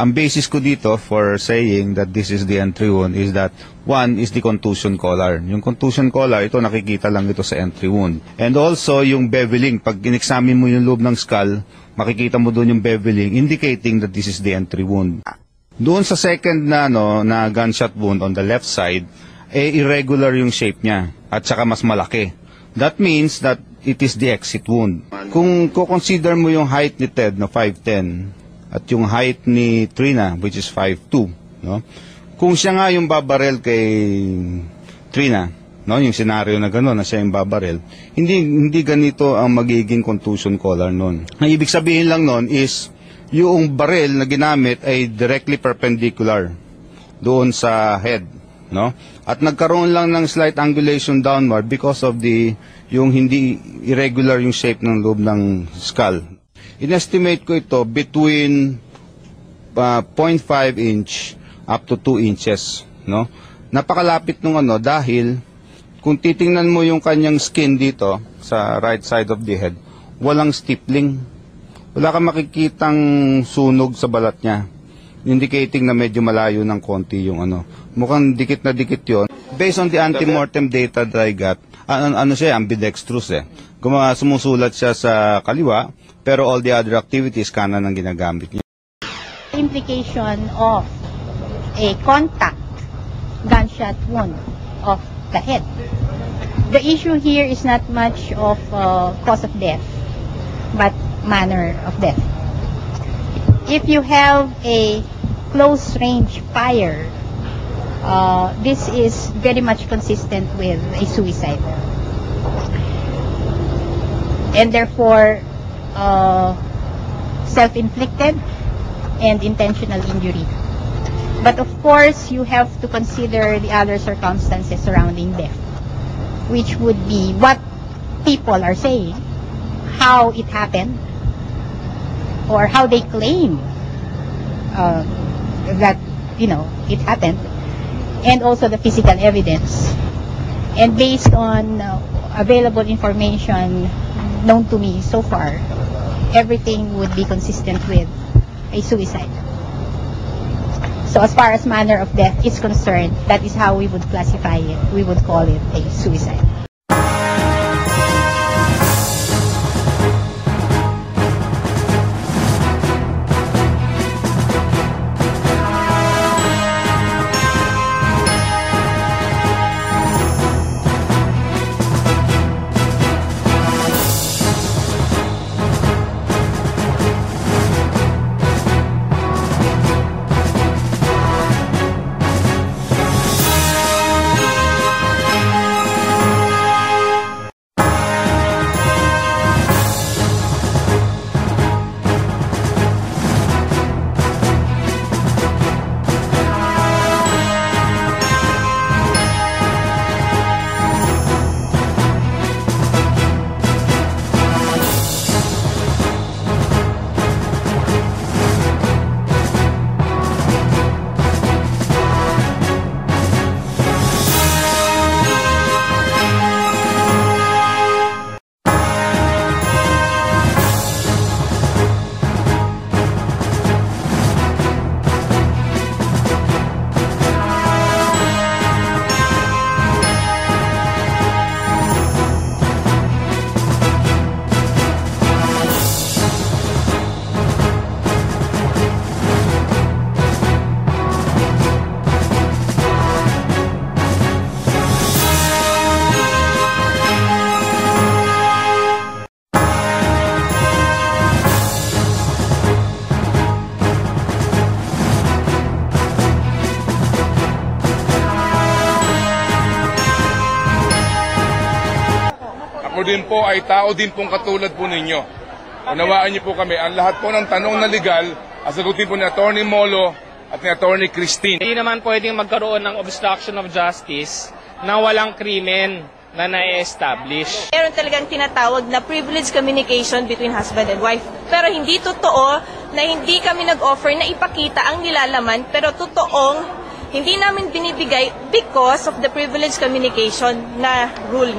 Ang basis ko dito for saying that this is the entry wound is that one is the contusion collar. Yung contusion collar, ito nakikita lang ito sa entry wound. And also yung beveling, pag in-examine mo yung loob ng skull, makikita mo doon yung beveling indicating that this is the entry wound. Doon sa second na gunshot wound on the left side, irregular yung shape niya at saka mas malaki. That means that it is the exit wound. Kung consider mo yung height ni Ted na 5'10", at yung height ni Trina, which is 5'2", no? Kung siya nga yung babarel kay Trina, no, yung scenario na gano'n na siya yung babarel, hindi ganito ang magiging contusion collar nun. Ang ibig sabihin lang nun is yung barrel na ginamit ay directly perpendicular doon sa head, no? At nagkaroon lang ng slight angulation downward because of yung hindi irregular yung shape ng loob ng skull. In-estimate ko ito between 0.5 inch up to 2 inches, no? Napakalapit nung dahil kung titingnan mo yung kanyang skin dito sa right side of the head, walang stippling. Wala kang makikitang sunog sa balat niya, indicating na medyo malayo ng konti yung Mukhang dikit na dikit yon. Based on the antemortem data that I got, siya, ambidextrous sumusulat siya sa kaliwa, pero all the other activities kanan ang ginagamit niya. Implication of a contact gunshot wound of the head. The issue here is not much of cause of death, but manner of death. If you have a close range fire, this is very much consistent with a suicide. And therefore, self-inflicted and intentional injury. But of course, you have to consider the other circumstances surrounding death, which would be what people are saying, how it happened, or how they claim that it happened, and also the physical evidence. And based on available information known to me so far, everything would be consistent with a suicide. So as far as manner of death is concerned, that is how we would classify it. We would call it a suicide. Ako din po ay tao din pong katulad po ninyo. Unawaan niyo po kami, ang lahat po ng tanong na legal, sagutin po ni Atty. Molo at ni Atty. Christine. Hindi naman pwedeng magkaroon ng obstruction of justice na walang krimen na na-establish. Meron talagang tinatawag na privileged communication between husband and wife. Pero hindi totoo na hindi kami nag-offer na ipakita ang nilalaman, pero totoong hindi namin binibigay because of the privileged communication na rule nga.